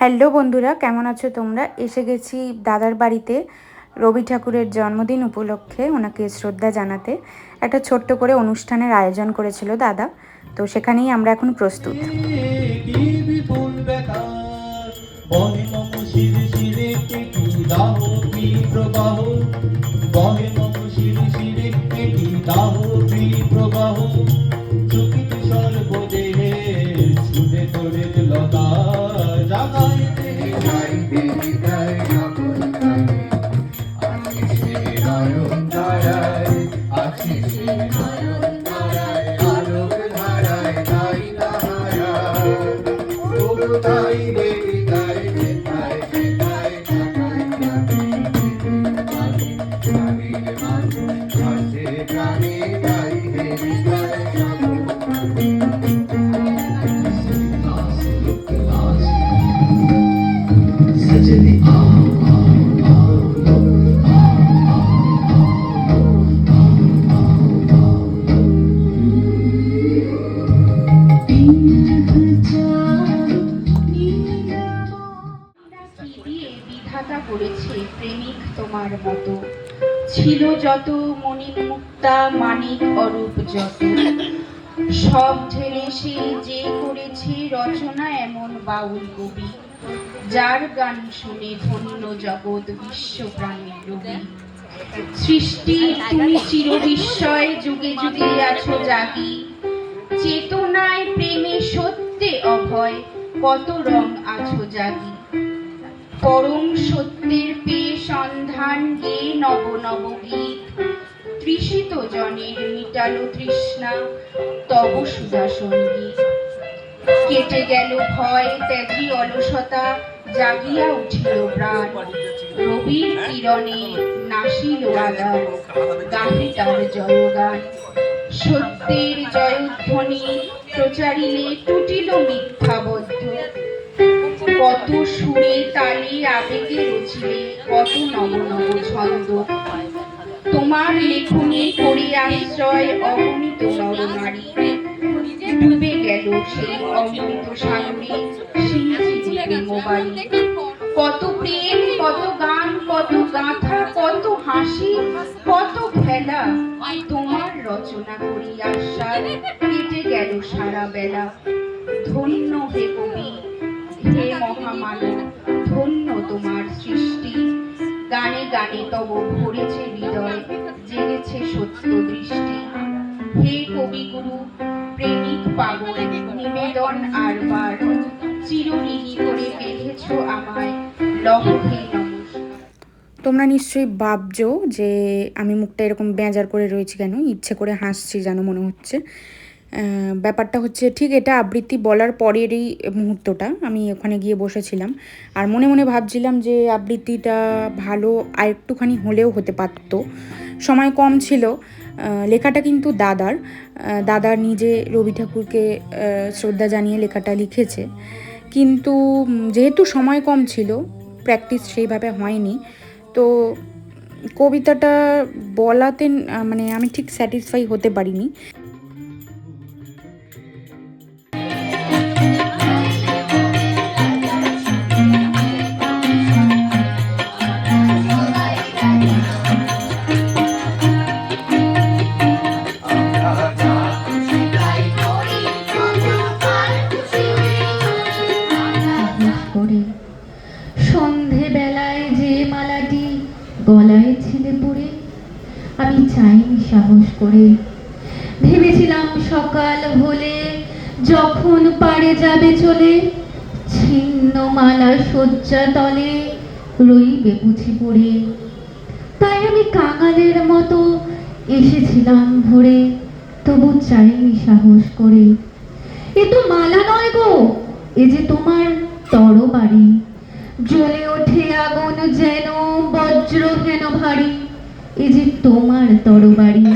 Hello বন্ধুরা, কেমন আছো তোমরা? এসে গেছি দাদার বাড়িতে রবি ঠাকুরের জন্মদিন উপলক্ষে ওনাকে শ্রদ্ধা জানাতে। একটা ছোট্ট করে অনুষ্ঠানের আয়োজন করেছিল দাদা, তো সেখানেই আমরা এখন প্রস্তুত। প্রেমিক তোমার মতো ছিল যত মনির মুক্তা মানিক অরূপ যত, সব ঢেলে সে যে করেছে রচনা এমন বাউল কবি, যার গান শুনে ধন্য জগৎ বিশ্ব প্রাণের রবি। সৃষ্টি তুমি চির বিস্ময়, যুগে যুগে আছো জাগি, চেতনায় প্রেমে সত্যে অভয়, কত রং আছো জাগি। পরম সত্যের পেয়ে সন্ধান গে নব নব গীত, তৃষিত জনের মিটালো তৃষ্ণা তব সুধা সঙ্গীত। কেটে গেল ভয় ত্যাগী অলসতা, জাগিয়া উঠিল প্রাণ, রবির কিরণে নাসিল আদার, গাহে তার জয়গান। সত্যের জয়ধ্বনি প্রচারিলে টুটিল মিথ্যাবদ্ধ, কত সুরে তালে আবেগে রচিলে কত নব নব ছন্দ। তোমার লেখনী করি আশ্রয় অগণিত নরনারী, ডুবে গেল সেই অমৃত সাগরে সিঞ্চিত প্রেমবাড়ি। কত প্রেম, কত গান, কত গাথা, কত হাসি, কত খেলা, তোমার রচনা করি আশ্বাস, কেটে গেল সারা বেলা। ধন্য হে কবি, হে মহামানব, ধন্য তোমার সৃষ্টি, গানে গানে তব ভরেছে হৃদয়, জেগেছে সত্য দৃষ্টি। হে কবিগুরু, প্রেমিক পাগল, নিবেদন আরবার, চিরঋণী করে বেঁধেছ আমায়, লহ হে নমস্কার। তোমরা নিশ্চয়ই ভাবছো যে আমি মুখটা এরকম বেজার করে রয়েছি কেন, ইচ্ছে করে হাসছি যেন মনে হচ্ছে। ব্যাপারটা হচ্ছে ঠিক এটা আবৃত্তি বলার পরেরই মুহূর্তটা আমি ওখানে গিয়ে বসেছিলাম, আর মনে মনে ভাবছিলাম যে আবৃত্তিটা ভালো আর একটুখানি হলেও হতে পারত, সময় কম ছিল। লেখাটা কিন্তু দাদার নিজে রবি ঠাকুরকে শ্রদ্ধা জানিয়ে লেখাটা লিখেছে, কিন্তু যেহেতু সময় কম ছিল, প্র্যাকটিস সেইভাবে হয়নি, তো কবিতাটা বলাতে মানে আমি ঠিক স্যাটিসফাই হতে পারিনি। সন্ধেবেলায় যে মালাটি গলায় ছিলে পড়ে, আমি চাইনি সাহস করে। ভেবেছিলাম সকাল হলে যখন পারে যাবে চলে, ছিন্ন মালা শয্যা তলে রইবে বুঝি পড়ে। তাই আমি কাঙালের মতো এসেছিলাম ভোরে, তবু চাইনি সাহস করে। এ তো মালা নয় গো, এ যে তোমার তরবারি, জ্বলে ওঠে আগুন যেন বজ্র হেন ভারী, এ যে তোমার তরবারি।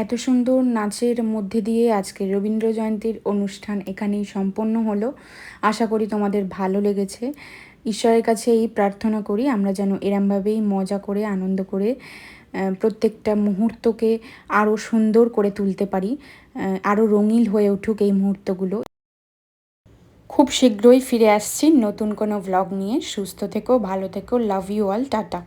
এত সুন্দর নাচের মধ্যে দিয়ে আজকে রবীন্দ্র জয়ন্তীর অনুষ্ঠান এখানেই সম্পন্ন হলো। আশা করি তোমাদের ভালো লেগেছে। ঈশ্বরের কাছে এই প্রার্থনা করি আমরা যেন এরমভাবেই মজা করে আনন্দ করে প্রত্যেকটা মুহূর্তকে আরও সুন্দর করে তুলতে পারি, আরও রঙিন হয়ে উঠুক এই মুহূর্তগুলো। খুব শীঘ্রই ফিরে আসছি নতুন কোনো ভ্লগ নিয়ে। সুস্থ থেকো, ভালো থেকো, লাভ ইউ অল, টাটা।